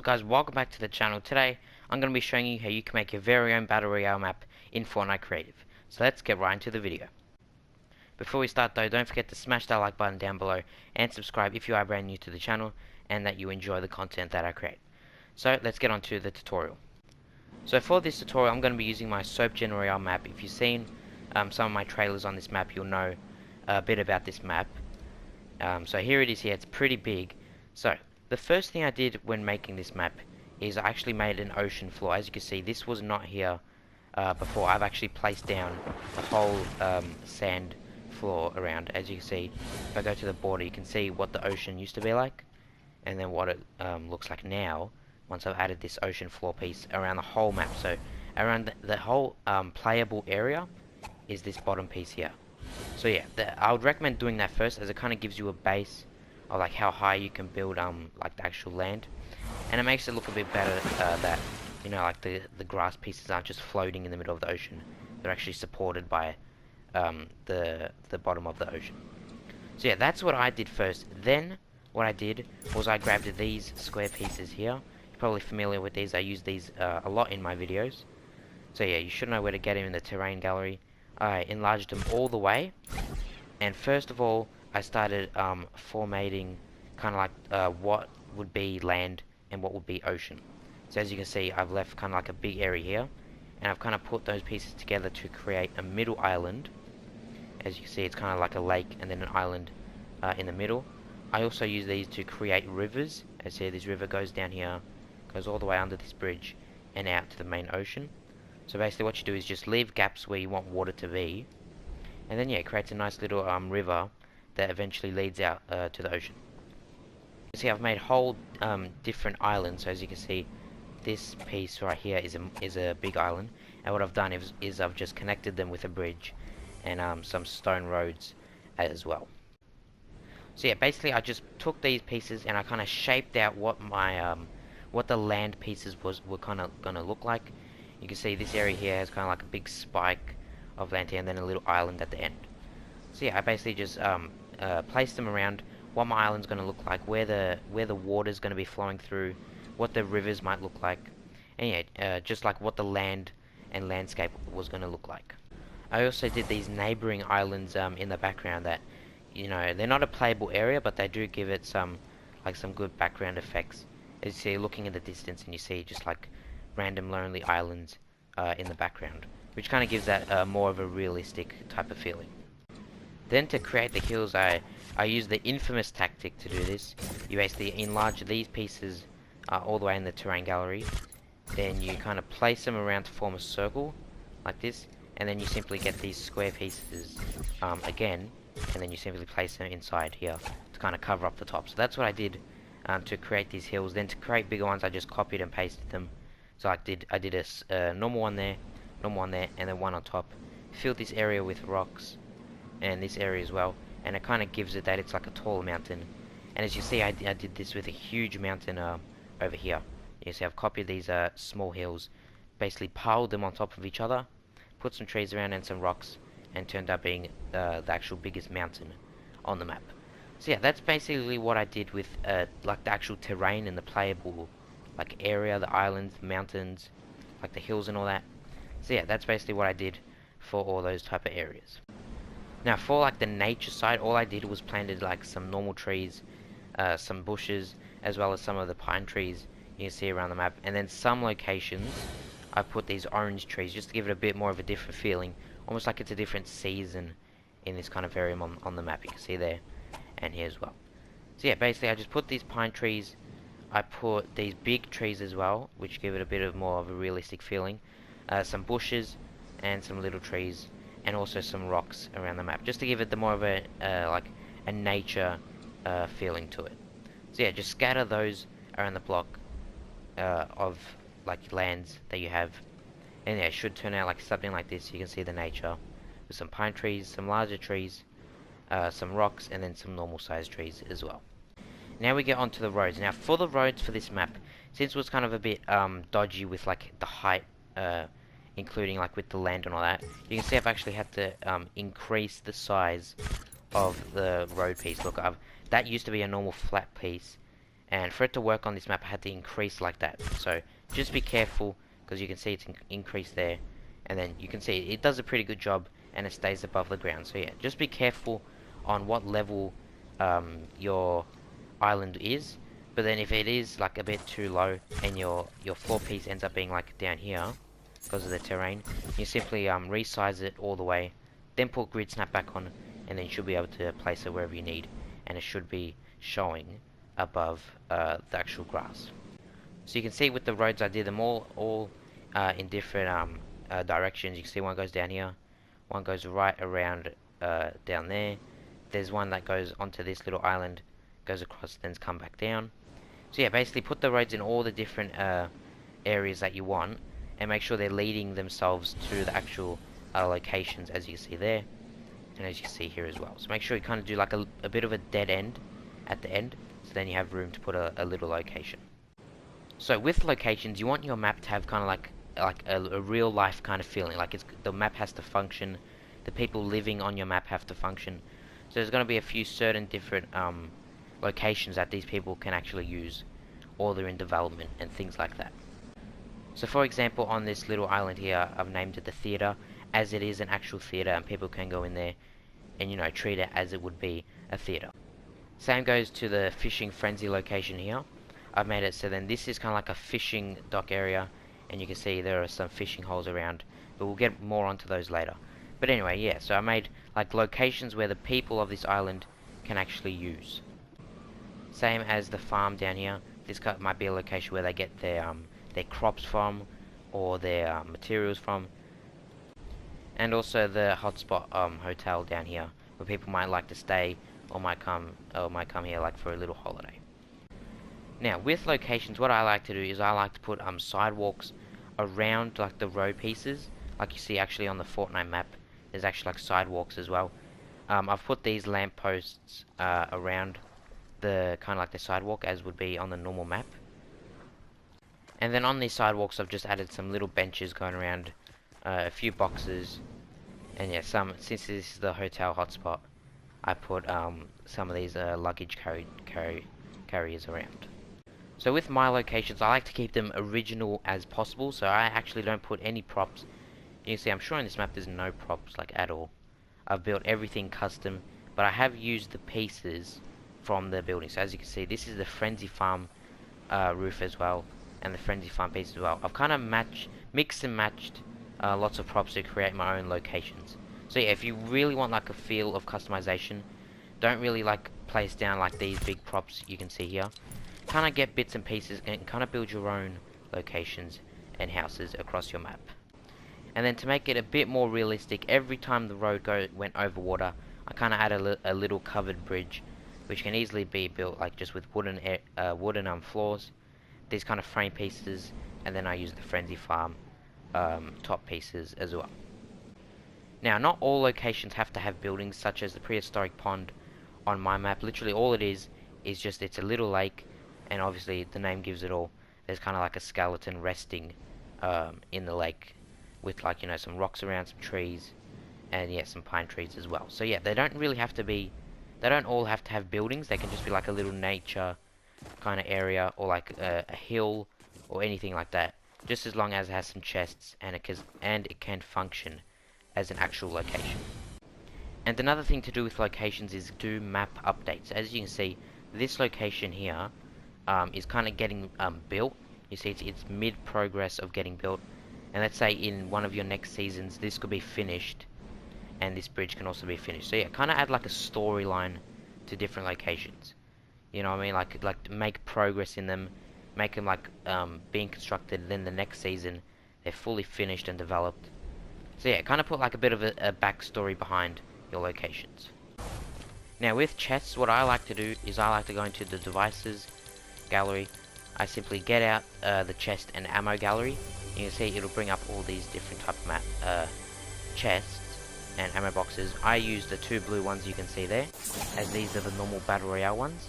Guys, welcome back to the channel. Today I'm going to be showing you how you can make your very own battle royale map in Fortnite Creative. So let's get right into the video. Before we start though, don't forget to smash that like button down below and subscribe if you are brand new to the channel and that you enjoy the content that I create. So let's get on to the tutorial. So for this tutorial I'm going to be using my Soap Gen Royale map. If you've seen some of my trailers on this map, you'll know a bit about this map. So here it is here, it's pretty big. So the first thing I did when making this map is I actually made an ocean floor. As you can see, this was not here before. I've actually placed down the whole sand floor around. As you can see, if I go to the border, you can see what the ocean used to be like, and then what it looks like now once I've added this ocean floor piece around the whole map. So around the whole playable area is this bottom piece here. So yeah, I would recommend doing that first, as it kind of gives you a base of like how high you can build like the actual land, and it makes it look a bit better that, you know, like the grass pieces aren't just floating in the middle of the ocean. They're actually supported by the bottom of the ocean. So yeah, that's what I did first. Then what I did was I grabbed these square pieces here. You're probably familiar with these. I use these a lot in my videos. So yeah, you should know where to get them in the terrain gallery. I enlarged them all the way, and first of all I started formatting kind of like what would be land and what would be ocean. So as you can see, I've left kind of like a big area here, and I've kind of put those pieces together to create a middle island. As you can see, it's kind of like a lake and then an island in the middle. I also use these to create rivers. As you see, this river goes down here, goes all the way under this bridge and out to the main ocean. So basically what you do is just leave gaps where you want water to be, and then yeah, it creates a nice little river that eventually leads out to the ocean. You see, I've made whole different islands. So as you can see, this piece right here is a big island, and what I've done is I've just connected them with a bridge and some stone roads as well. So yeah, basically I just took these pieces and I kind of shaped out what my what the land pieces were kind of gonna look like. You can see this area here has kind of like a big spike of land here and then a little island at the end. So yeah, I basically just placed them around what my island's going to look like, where the water's going to be flowing through, what the rivers might look like, and yeah, just like what the land and landscape was going to look like. I also did these neighboring islands in the background that, you know, they're not a playable area, but they do give it some good background effects. As you see, looking in the distance, and you see just like random lonely islands in the background, which kind of gives that more of a realistic type of feeling. Then to create the hills, I use the infamous tactic to do this. You basically enlarge these pieces all the way in the terrain gallery, then you kind of place them around to form a circle like this, and then you simply get these square pieces again, and then you simply place them inside here to kind of cover up the top. So that's what I did to create these hills. Then to create bigger ones, I just copied and pasted them. So I did a normal one there, and then one on top. Filled this area with rocks, and this area as well, and it kind of gives it that it's like a tall mountain. And as you see, I did this with a huge mountain over here. You see, I've copied these small hills, basically piled them on top of each other, put some trees around and some rocks, and turned up being the actual biggest mountain on the map. So yeah, that's basically what I did with like the actual terrain and the playable like area, the islands, the mountains, like the hills and all that. So yeah, that's basically what I did for all those type of areas. Now for like the nature side, all I did was planted like some normal trees, some bushes, as well as some of the pine trees you can see around the map. And then some locations I put these orange trees just to give it a bit more of a different feeling, almost like it's a different season in this kind of area on the map. You can see there and here as well. So yeah, basically I just put these pine trees. I put these big trees as well, which give it a bit of more of a realistic feeling. Some bushes and some little trees, and also some rocks around the map, just to give it the more of a like a nature feeling to it. So yeah, just scatter those around the block of like lands that you have, and yeah, it should turn out like something like this. You can see the nature with some pine trees, some larger trees, some rocks, and then some normal sized trees as well. Now we get onto the roads. Now for the roads for this map, since it was kind of a bit dodgy with like the height, including like with the land and all that, you can see I've actually had to increase the size of the road piece. Look, that used to be a normal flat piece, And for it to work on this map, I had to increase like that. So just be careful, because you can see it's increased there. And then you can see it does a pretty good job, and it stays above the ground. So yeah, just be careful on what level your island is. But then if it is like a bit too low, and your floor piece ends up being like down here, because of the terrain, you simply resize it all the way, then put grid snap back on, and then you should be able to place it wherever you need, and it should be showing above the actual grass. So you can see with the roads, I did them all in different directions. You can see one goes down here, one goes right around down there. There's one that goes onto this little island, goes across, then come back down. So yeah, basically put the roads in all the different areas that you want, and make sure they're leading themselves to the actual locations, as you can see there, and as you can see here as well. So make sure you kind of do like a bit of a dead end at the end, so then you have room to put a little location. So with locations, you want your map to have kind of like a real life kind of feeling, like the map has to function, the people living on your map have to function. So there's going to be a few certain different locations that these people can actually use, or they're in development and things like that. So for example, on this little island here, I've named it the theater, as it is an actual theater, and people can go in there and, you know, treat it as it would be a theater. Same goes to the fishing frenzy location here. I've made it so then this is kind of like a fishing dock area, and you can see there are some fishing holes around, but we'll get more onto those later. But anyway, yeah, so I made like locations where the people of this island can actually use. Same as the farm down here. This might be a location where they get their crops from, or their materials from. And also the hotspot hotel down here, where people might like to stay, or might come here like for a little holiday. Now with locations, what I like to do is I like to put sidewalks around like the road pieces, like you see actually on the Fortnite map. There's actually like sidewalks as well. I've put these lampposts around the kind of like the sidewalk, as would be on the normal map. And then on these sidewalks, I've just added some little benches going around, a few boxes, and yeah, since this is the hotel hotspot, I put some of these luggage carriers around. So with my locations, I like to keep them original as possible, so I actually don't put any props. You can see I'm sure in this map there's no props like at all. I've built everything custom, but I have used the pieces from the building. So as you can see, this is the Frenzy Farm roof as well, and the Frenzy Farm piece as well. I've kind of mixed and matched lots of props to create my own locations. So yeah, if you really want like a feel of customization, don't really like place down like these big props you can see here. Kind of get bits and pieces and kind of build your own locations and houses across your map. And then to make it a bit more realistic, every time the road went over water, I kind of added a little covered bridge, which can easily be built like just with wooden floors, these kind of frame pieces, and then I use the Frenzy Farm top pieces as well. Now, not all locations have to have buildings, such as the prehistoric pond on my map. Literally all it is just it's a little lake, and obviously the name gives it all. There's kind of like a skeleton resting in the lake, with like, you know, some rocks around, some trees, and yeah, some pine trees as well. So yeah, they don't all have to have buildings. They can just be like a little nature kind of area, or like a hill, or anything like that, just as long as it has some chests and it can function as an actual location. And another thing to do with locations is do map updates. As you can see, this location here is kind of getting built. You see it's mid-progress of getting built, and let's say in one of your next seasons this could be finished, and this bridge can also be finished. So yeah, kind of add like a storyline to different locations. You know what I mean? Like make progress in them, make them like being constructed. Then the next season they're fully finished and developed. So yeah, kind of put like a bit of a backstory behind your locations. Now with chests, what I like to do is I like to go into the devices gallery. I simply get out the chest and ammo gallery. You can see it'll bring up all these different type of chests and ammo boxes. I use the two blue ones you can see there, as these are the normal battle royale ones.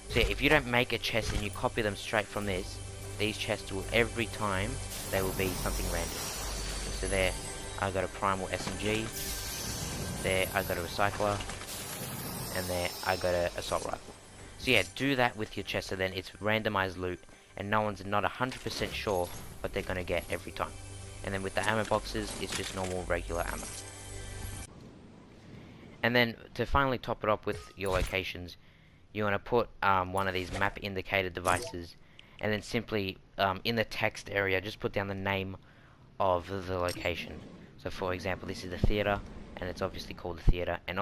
So yeah, if you don't make a chest and you copy them straight from this, these chests will every time they will be something random. So there I got a primal SMG, there I got a recycler, and there I got a assault rifle. So yeah, do that with your chest, so then it's randomized loot, and no one's not 100% sure what they're gonna get every time. And then with the ammo boxes, it's just normal regular ammo. And then to finally top it up with your locations, you want to put one of these map indicator devices, and then simply in the text area just put down the name of the location. So for example, this is the theater, and it's obviously called the theater, and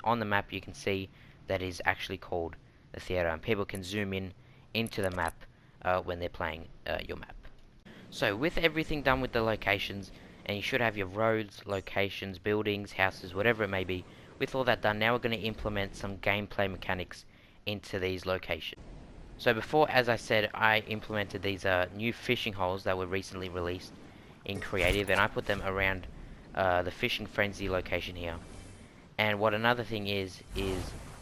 on the map you can see that is actually called the theater, and people can zoom in into the map when they're playing your map. So with everything done with the locations, and you should have your roads, locations, buildings, houses, whatever it may be, with all that done, now we're going to implement some gameplay mechanics into these locations. So before, as I said, I implemented these new fishing holes that were recently released in Creative, and I put them around the Fishing Frenzy location here. And what another thing is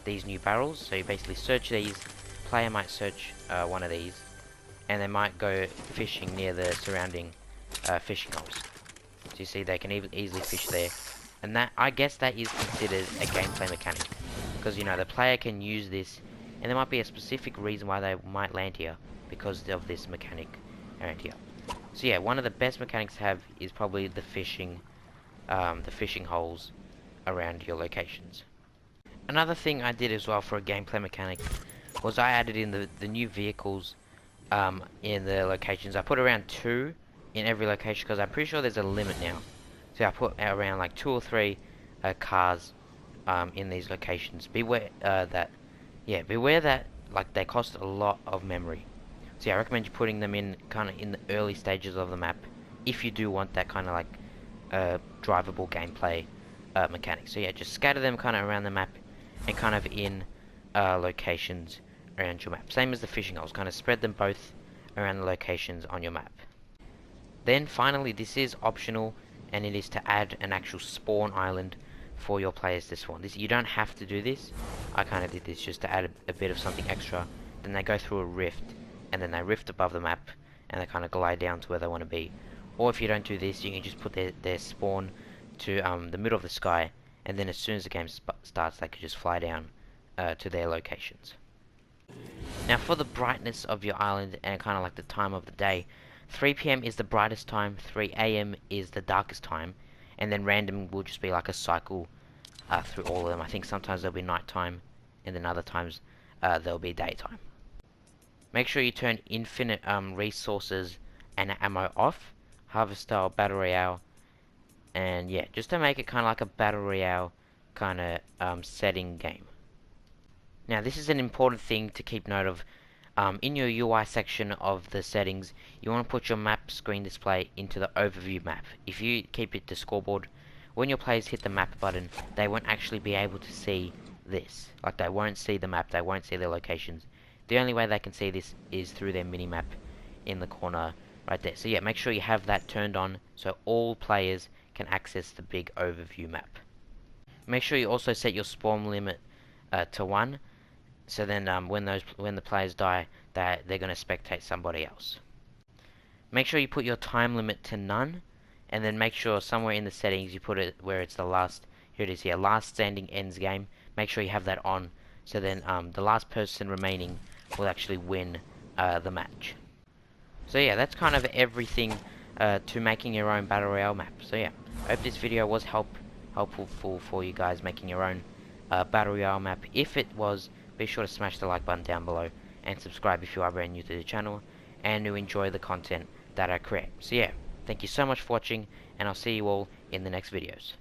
these new barrels. So you basically search these, player might search one of these, and they might go fishing near the surrounding fishing holes. So you see they can easily fish there. And that, I guess that is considered a gameplay mechanic, because you know the player can use this, and there might be a specific reason why they might land here because of this mechanic around here. So yeah, one of the best mechanics to have is probably the fishing holes around your locations. Another thing I did as well for a gameplay mechanic was I added in the new vehicles in the locations. I put around 2 in every location because I'm pretty sure there's a limit now. So I put around like 2 or 3 cars in these locations. Beware that like they cost a lot of memory. So yeah, I recommend you putting them in kind of in the early stages of the map if you do want that kind of like drivable gameplay mechanic. So yeah, just scatter them kind of around the map and kind of in locations around your map. Same as the fishing holes, kind of spread them both around the locations on your map. Then finally, this is optional, and it is to add an actual spawn island for your players to spawn. You don't have to do this. I kind of did this just to add a bit of something extra. Then they go through a rift, and then they rift above the map, and they kind of glide down to where they want to be. Or if you don't do this, you can just put their spawn to the middle of the sky, and then as soon as the game starts, they can just fly down to their locations. Now for the brightness of your island and kind of like the time of the day, 3 PM is the brightest time, 3 AM is the darkest time, and then random will just be like a cycle through all of them. I think sometimes there'll be nighttime, and then other times there'll be daytime. Make sure you turn infinite resources and ammo off, harvest style, battle royale, and yeah, just to make it kind of like a battle royale kind of setting game. Now this is an important thing to keep note of. In your UI section of the settings, you want to put your map screen display into the overview map. If you keep it to scoreboard, when your players hit the map button, they won't actually be able to see this. Like they won't see the map, they won't see their locations. The only way they can see this is through their mini-map in the corner right there. So yeah, make sure you have that turned on so all players can access the big overview map. Make sure you also set your spawn limit to 1. So then when the players die, they're going to spectate somebody else. Make sure you put your time limit to none, and then make sure somewhere in the settings you put it where it's the last. Here it is here, last standing ends game. Make sure you have that on, so then the last person remaining will actually win the match. So yeah, that's kind of everything to making your own battle royale map. So yeah, I hope this video was helpful for you guys making your own battle royale map. If it was, be sure to smash the like button down below and subscribe if you are brand new to the channel and to enjoy the content that I create. So yeah, thank you so much for watching, and I'll see you all in the next videos.